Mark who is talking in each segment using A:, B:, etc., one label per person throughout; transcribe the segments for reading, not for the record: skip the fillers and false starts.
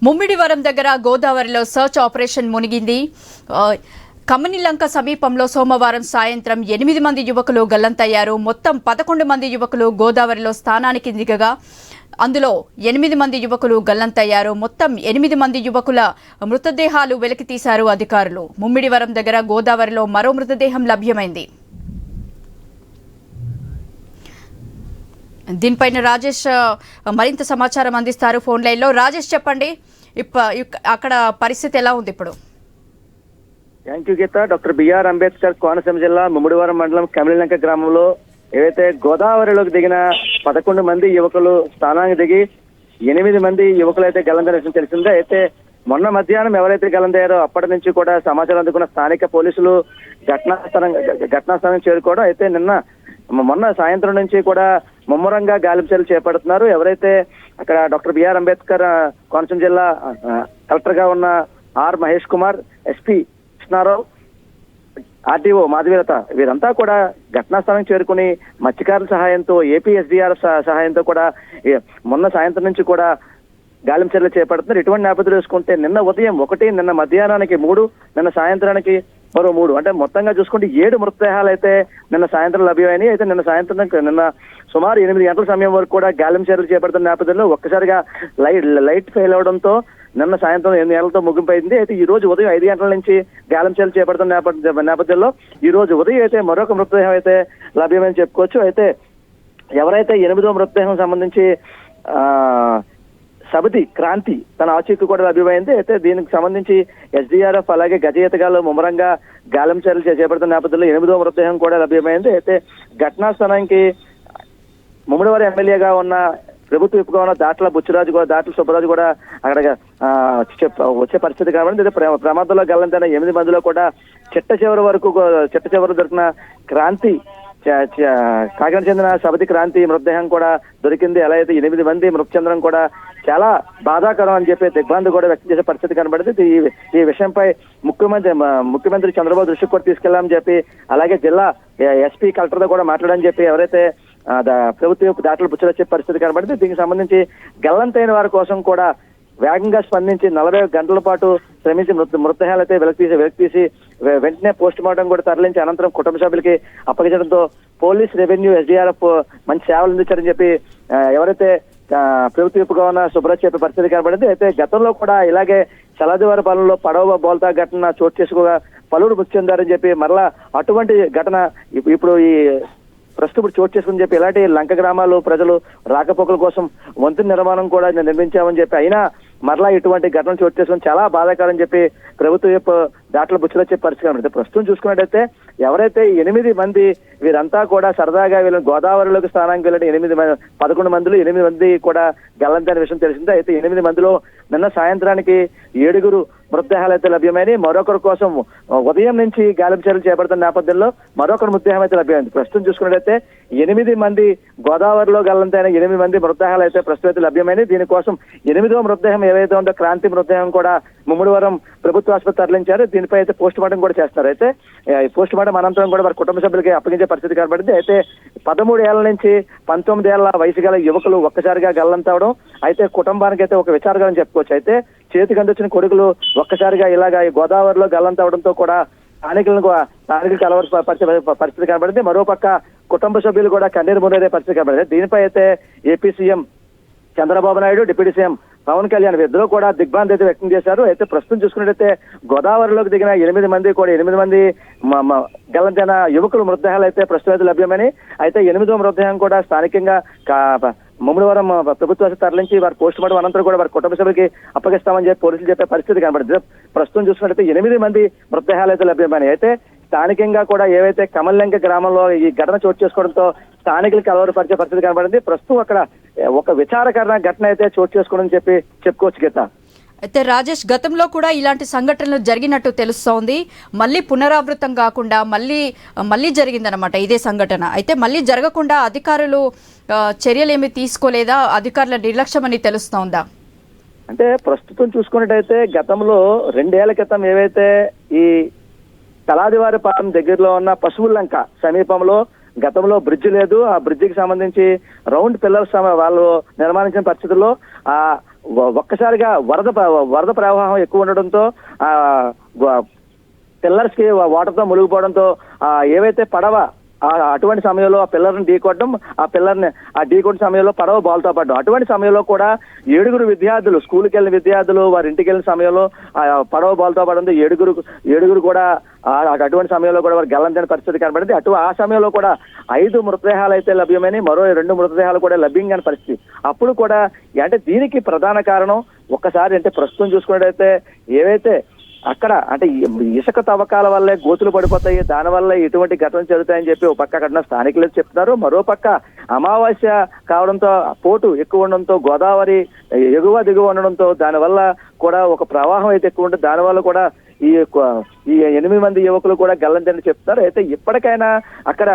A: ముమ్మిడివరం దగ్గర గోదావరిలో search operation మునిగింది. కమ్మనిలంక సమీపంలో సోమవారం సాయంత్రం 8 మంది యువకులు గల్లంతయ్యారు. మొత్తం 11 మంది యువకులు గోదావరిలో స్నానానికి దిగగా అందులో 8 మంది యువకులు గల్లంతయ్యారు. మొత్తం 8 మంది యువకుల మృతదేహాలు వెలికి తీశారు అధికారులు. ముమ్మిడివరం దగ్గర గోదావరిలో మరో మృతదేహం లభ్యమైంది. దీనిపైన రాజేష్ మరింత సమాచారం అందిస్తారు ఫోన్ లైన్లో. రాజేష్, చెప్పండి, అక్కడ పరిస్థితి ఎలా ఉంది ఇప్పుడు?
B: Thank you Geetha. Doctor BR Ambedkar Konaseema జిల్లా ముమ్మిడివరం మండలం కమిలిలంక గ్రామంలో ఏవైతే గోదావరిలోకి దిగిన 11 మంది యువకులు స్నానానికి దిగి 8 మంది యువకులు అయితే గల్లంతైన విషయం తెలిసిందే. అయితే మొన్న మధ్యాహ్నం ఎవరైతే గల్లంతయ్యారో అప్పటి నుంచి కూడా సమాచారం అందుకున్న స్థానిక పోలీసులు ఘటనాస్థానం చేరుకోవడం, అయితే మొన్న సాయంత్రం నుంచి కూడా ముమ్మరంగా గాలింపు చర్యలు చేపడుతున్నారు. ఎవరైతే అక్కడ డాక్టర్ బిఆర్ అంబేద్కర్ కోనసీమ జిల్లా కలెక్టర్ గా ఉన్న R Mahesh Kumar, SP Krishnarao, RDO Madhavilatha వీరంతా కూడా ఘటనా స్థానం చేరుకుని మత్స్యకారుల సహాయంతో, ఏపీ ఎస్డీఆర్ఎఫ్ సహాయంతో కూడా మొన్న సాయంత్రం నుంచి కూడా గాలింపు చర్యలు చేపడుతున్నారు. ఇటువంటి నేపథ్యంలో చూసుకుంటే నిన్న ఉదయం 1, నిన్న మధ్యాహ్నానికి 3, నిన్న సాయంత్రానికి మరో 3, అంటే మొత్తంగా చూసుకుంటే 7 మృతదేహాలు అయితే నిన్న సాయంత్రం లభ్యమైనాయి. అయితే నిన్న సుమారు 8 గంటల సమయం వరకు కూడా గాలింపు చర్యలు చేపడుతున్న నేపథ్యంలో ఒక్కసారిగా లైట్ ఫెయిల్ అవడంతో నిన్న సాయంత్రం 8 గంటలతో ముగింపైంది. అయితే ఈ రోజు ఉదయం 5 గంటల నుంచి గాలింపు చర్యలు చేపడుతున్న నేపథ్యంలో ఈ రోజు ఉదయం అయితే మరొక మృతదేహం అయితే లభ్యమని చెప్పుకోవచ్చు. అయితే ఎవరైతే 8వ మృతదేహం సంబంధించి సబతి క్రాంతి తన ఆచూకీ కూడా లభ్యమైంది. అయితే దీనికి సంబంధించి ఎస్డీఆర్ఎఫ్ అలాగే గజయితగాలు ముమ్మరంగా గాలింపు చర్యలు చేపడుతున్న నేపథ్యంలో 8వ మృతదేహం కూడా లభ్యమైంది. అయితే ఘటనా స్థానానికి ముమ్మిడివరం ఎమ్మెల్యేగా ఉన్న ప్రభుత్వ విప్పుగా ఉన్న దాట్ల సుబ్బరాజు కూడా అక్కడ వచ్చే పరిస్థితి కాబట్టి ప్రమాదంలో గల్లంతైన 8 మందిలో కూడా చిట్ట చివరి దొరికిన క్రాంతి కాకినాడ చెందిన సబతి క్రాంతి మృతదేహం కూడా దొరికింది. ఎలా అయితే 8 మంది మృతి చెందడం కూడా చాలా బాధాకరం అని చెప్పి దిగ్భ్రాంతి కూడా వ్యక్తం చేసే పరిస్థితి కనబడింది. ఈ విషయంపై ముఖ్యమంత్రి చంద్రబాబు దృష్టికి కూడా తీసుకెళ్లామని చెప్పి, అలాగే జిల్లా ఎస్పీ కలెక్టర్తో కూడా మాట్లాడని చెప్పి ఎవరైతే ప్రభుత్వ దాటలు బుచ్చలొచ్చే పరిస్థితి కనబడింది. దీనికి సంబంధించి గల్లంతైన వారి కోసం కూడా వేగంగా స్పందించి 40 గంటల పాటు శ్రమించి మృతదేహాలు అయితే వెలికి తీసి వెంటనే పోస్ట్ మార్టం కూడా తరలించి అనంతరం కుటుంబ సభ్యులకి అప్పగించడంతో పోలీస్, రెవెన్యూ, ఎస్డీఆర్ఎఫ్ మంచి సేవలు అందించారని చెప్పి ఎవరైతే ప్రభుత్వ విప్పుగా ఉన్న సుబ్రాజ్ చెప్పే పరిస్థితి కనబడింది. అయితే గతంలో కూడా ఇలాగే చలాదివారి పాలనలో పడవ బోల్తా ఘటన చోటు చేసుకోగా పలువురు మృతి చెందారని చెప్పి మరలా అటువంటి ఘటన ఇప్పుడు ప్రస్తుతం చోటు చేసుకుని చెప్పి ఇలాంటి లంక గ్రామాలు ప్రజలు రాకపోకల కోసం వంతెన నిర్మాణం కూడా నిర్మించామని చెప్పి అయినా మరలా ఇటువంటి ఘటనలు చోటు చేసుకుని చాలా బాధాకరం చెప్పి ప్రభుత్వ దాట్ల బుచ్చలొచ్చే పరిస్థితి కనబడుతుంది. ప్రస్తుతం చూసుకున్నట్టయితే ఎవరైతే 8 మంది వీరంతా కూడా సరదాగా వీళ్ళని గోదావరిలోకి స్నానానికి వెళ్ళిన 11 మందిలో 8 మంది కూడా గల్లంతైన విషయం తెలిసిందే. అయితే 8 మందిలో నిన్న సాయంత్రానికి 7 మృతదేహాలు అయితే లభ్యమైనవి. మరొకరి కోసం ఉదయం నుంచి గాలింపు చర్యలు చేపడుతున్న నేపథ్యంలో మరొకరు మృతదేహం అయితే లభ్యమైంది. ప్రస్తుతం చూసుకున్నట్టయితే 8 మంది గోదావరిలో గల్లంతైన 8 మంది మృతదేహాలు అయితే ప్రస్తుతం అయితే లభ్యమైనవి. దీనికోసం 8వ మృతదేహం ఏవైతే ఉందో క్రాంతి మృతదేహం కూడా ముమ్మిడివరం ప్రభుత్వ ఆసుపత్రి తరలించారు. దీనిపై అయితే పోస్ట్ మార్టం కూడా చేస్తారు. అయితే పోస్ట్ మార్టం అనంతరం కూడా వారి కుటుంబ సభ్యులకి అప్పగించే పరిస్థితి కనబడింది. అయితే 13 ఏళ్ల నుంచి 19 ఏళ్ల వయసు గల యువకులు ఒక్కసారిగా గల్లంతవడం అయితే కుటుంబానికి అయితే ఒక విచారకరం చెప్పుకోవచ్చు. అయితే చేతికి అందించిన కొడుకులు ఒక్కసారిగా ఇలాగా గోదావరిలో గల్లంతవడంతో కూడా స్థానికులకు కలవరిసే పరిస్థితి కనబడింది. మరోపక్క కుటుంబ సభ్యులు కూడా కన్నీరు మునేరే పరిస్థితి కనబడింది. దీనిపై అయితే AP CM Chandrababu Naidu, deputy CM Pawan Kalyan ఇద్దరు కూడా దిగ్భ్రాంతి అయితే వ్యక్తం చేశారు. అయితే ప్రస్తుతం చూసుకున్నట్టయితే గోదావరిలోకి దిగిన 8 మంది కూడా 8 మంది గల్లంతైన యువకులు మృతదేహాలు అయితే ప్రస్తుతం అయితే లభ్యమని, అయితే 8వ మృతదేహం కూడా స్థానికంగా ముమ్మిడివరం ప్రభుత్వ తరలించి వారి పోస్ట్ మార్టం అనంతరం కూడా వారి కుటుంబ సభ్యులకి అప్పగిస్తామని చెప్పి పోలీసులు చెప్పే పరిస్థితి కనబడుతుంది. ప్రస్తుతం చూసుకున్నట్టయితే 8 మంది మృతదేహాలు అయితే లభ్యమని, అయితే స్థానికంగా కూడా ఏవైతే కమల్లంక గ్రామంలో ఈ ఘటన చోటు చేసుకోవడంతో స్థానికులకి అలవాటుపరిచే పరిస్థితి కనబడింది. ప్రస్తుతం అక్కడ ఒక విచారకరణ ఘటన అయితే చోటు చేసుకోవడం చెప్పి చెప్పుకోవచ్చు గీత.
A: అయితే రాజేష్, గతంలో కూడా ఇలాంటి సంఘటనలు జరిగినట్టు తెలుస్తోంది. మళ్ళీ పునరావృతం కాకుండా మళ్ళీ జరిగిందనమాట ఇదే సంఘటన. అయితే మళ్ళీ జరగకుండా అధికారులు చర్యలేమి తీసుకోలేదా? అధికారుల నిర్లక్ష్యం అని తెలుస్తోందా?
B: అంటే ప్రస్తుతం చూసుకున్నట్టయితే గతంలో 2 ఏళ్ల క్రితం ఏవైతే ఈ తలాదివారి పాలెం దగ్గరలో ఉన్న పశువులంక సమీపంలో గతంలో బ్రిడ్జ్ లేదు, ఆ బ్రిడ్జికి సంబంధించి రౌండ్ పిల్లర్స్ వాళ్ళు నిర్మాణించిన పరిస్థితుల్లో ఆ ఒక్కసారిగా వరద ప్రవాహం ఎక్కువ ఉండడంతో ఆ పిల్లర్స్ కి వాటర్ తో మునిగిపోవడంతో ఏవైతే పడవ అటువంటి సమయంలో ఆ పిల్లర్ని ఢీకొట్టడం, ఆ పిల్లర్ని ఢీకొట్టిన సమయంలో పడవ బాల్తో పడ్డం. అటువంటి సమయంలో కూడా 7 విద్యార్థులు, స్కూల్కి వెళ్ళిన విద్యార్థులు వారి ఇంటికి వెళ్ళిన సమయంలో ఆ పడవ బాల్తో పడంతో ఏడుగురు కూడా అటువంటి సమయంలో కూడా వారు గల్లంతైన పరిస్థితి కనబడింది. ఆ సమయంలో కూడా 5 మృతదేహాలు అయితే లభ్యమని, మరో 2 మృతదేహాలు కూడా లభ్యం కాని పరిస్థితి. అప్పుడు కూడా అంటే దీనికి ప్రధాన కారణం ఒక్కసారి అంటే ప్రస్తుతం చూసుకున్నట్టయితే ఏవైతే అక్కడ అంటే ఇసుక తవ్వకాల వల్లే గోతులు పడిపోతాయి, దానివల్ల ఇటువంటి ఘటనలు జరుగుతాయని చెప్పి ఒక పక్క అక్కడ స్థానికులు చెప్తున్నారు. మరో పక్క అమావాస్య కావడంతో పోటు ఎక్కువ ఉండడంతో, గోదావరి ఎగువ దిగువ ఉండడంతో దానివల్ల కూడా ఒక ప్రవాహం అయితే ఎక్కువ ఉంటుంది. దానివల్ల కూడా ఈ 8 మంది యువకులు కూడా గల్లంతని చెప్తున్నారు. అయితే ఇప్పటికైనా అక్కడ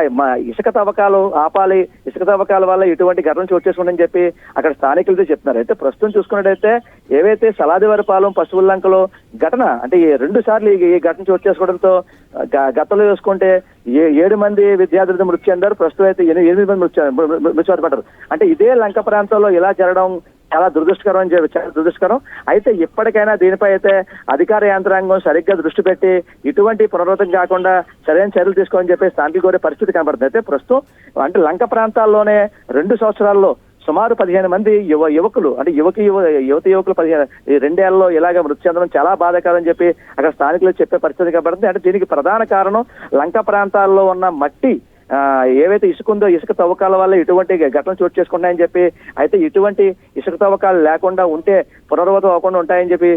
B: ఇసుక తవ్వకాలు ఆపాలి, ఇసుక తవ్వకాల వల్ల ఇటువంటి ఘటనలు చోటు చేసుకుందని చెప్పి అక్కడ స్థానికులతో చెప్తున్నారు. అయితే ప్రస్తుతం చూసుకున్నట్టయితే ఏవైతే సలాదివారిపాలెం పశువుల్లంకలో ఘటన అంటే 2 సార్లు ఈ ఘటన చోటు చేసుకోవడంతో గతంలో చూసుకుంటే 7 మంది విద్యార్థులు మృతి చెందారు. ప్రస్తుతం అయితే 8 మంది మృతి పడ్డారు. అంటే ఇదే లంక ప్రాంతంలో ఇలా జరగడం చాలా దురదృష్టకరం అని చెప్పి, చాలా దురదృష్టకరం. అయితే ఇప్పటికైనా దీనిపై అయితే అధికార యంత్రాంగం సరిగ్గా దృష్టి పెట్టి ఇటువంటి పునరావృతం కాకుండా సరైన చర్యలు తీసుకోవాలని చెప్పి స్థానికులు కోరే పరిస్థితి కనబడుతుంది. అయితే ప్రస్తుతం అంటే లంక ప్రాంతాల్లోనే 2 సంవత్సరాల్లో సుమారు 15 మంది యువకులు అంటే యువకులు 2 ఏళ్లలో ఇలాగ మృతి చెందడం చాలా బాధాకరం అని చెప్పి అక్కడ స్థానికులు చెప్పే పరిస్థితి కనబడుతుంది. అంటే దీనికి ప్రధాన కారణం లంక ప్రాంతాల్లో ఉన్న మట్టి ఏవైతే ఇసుక ఉందో ఇసుక తవ్వకాల వల్ల ఇటువంటి ఘటనలు చోటు చేసుకుంటాయని చెప్పి, అయితే ఇటువంటి ఇసుక తవ్వకాలు లేకుండా ఉంటే పునరావృతం అవ్వకుండా ఉంటాయని చెప్పి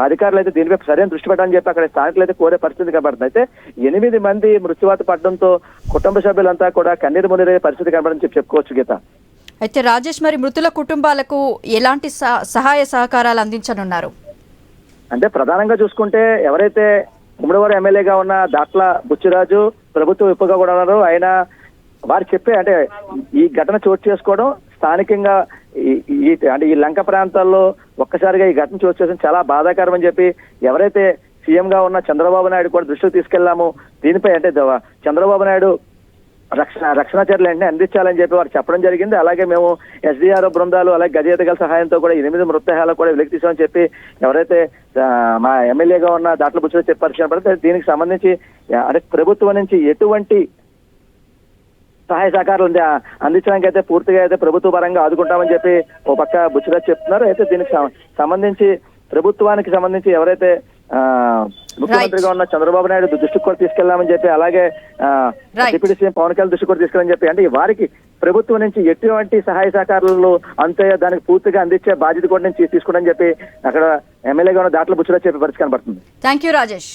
B: అధికారులు అయితే దీనిపై సరైన దృష్టి పెట్టాలని చెప్పి అక్కడ స్థానికులు అయితే కోరే పరిస్థితి కనబడుతుంది. అయితే 8 మంది మృత్యువాత పడడంతో కుటుంబ సభ్యులంతా కూడా కన్నీరు మునిరే పరిస్థితి కనబడని చెప్పి చెప్పుకోవచ్చు గీత.
A: అయితే రాజేష్, మరి మృతుల కుటుంబాలకు ఎలాంటి సహాయ సహకారాలు అందించనున్నారు?
B: అంటే ప్రధానంగా చూసుకుంటే ఎవరైతే ఉమ్మడివారు ఎమ్మెల్యేగా ఉన్న దాట్ల బుచ్చిరాజు ప్రభుత్వ విప్పుగా కూడా ఉన్నారు. ఆయన వారు చెప్పే అంటే ఈ ఘటన చోటు చేసుకోవడం స్థానికంగా అంటే ఈ లంక ప్రాంతాల్లో ఒక్కసారిగా ఈ ఘటన చోటు చేసుకోవడం చాలా బాధాకరం అని చెప్పి ఎవరైతే సీఎం గా ఉన్న చంద్రబాబు నాయుడు కూడా దృష్టికి తీసుకెళ్లాము. దీనిపై అంటే చంద్రబాబు నాయుడు రక్షణ చర్యలు అంటే అందించాలని చెప్పి వారు చెప్పడం జరిగింది. అలాగే మేము ఎస్డీఆర్ బృందాలు అలాగే గజేతగల సహాయంతో కూడా 8 మృతదేహాలు కూడా వెలికి తీసామని చెప్పి ఎవరైతే మా ఎమ్మెల్యేగా ఉన్న దాంట్లో బుచ్చిలో చెప్పారు. దీనికి సంబంధించి అంటే ప్రభుత్వం నుంచి ఎటువంటి సహాయ సహకారాలు అందించడానికి అయితే పూర్తిగా అయితే ప్రభుత్వ పరంగా ఆదుకుంటామని చెప్పి ఓ పక్క బుచ్చిరాజు చెప్తున్నారు. అయితే దీనికి సంబంధించి ప్రభుత్వానికి సంబంధించి ఎవరైతే ముఖ్యమంత్రిగా ఉన్న చంద్రబాబు నాయుడు దృష్టికి కూడా తీసుకెళ్లామని చెప్పి, అలాగే డిప్యూటీ సీఎం పవన్ కళ్యాణ్ దృష్టికి కూడా తీసుకెళ్ళని చెప్పి, అంటే వారికి ప్రభుత్వం నుంచి ఎటువంటి సహాయ సహకారాలు అంతే దానికి పూర్తిగా అందించే బాధ్యత కూడా నుంచి తీసుకుంటామని చెప్పి అక్కడ ఎమ్మెల్యేగా ఉన్న దాంట్లో బుచ్చిరాజు చెప్పే పరిస్థితి కనబడుతుంది.
A: Thank you Rajesh.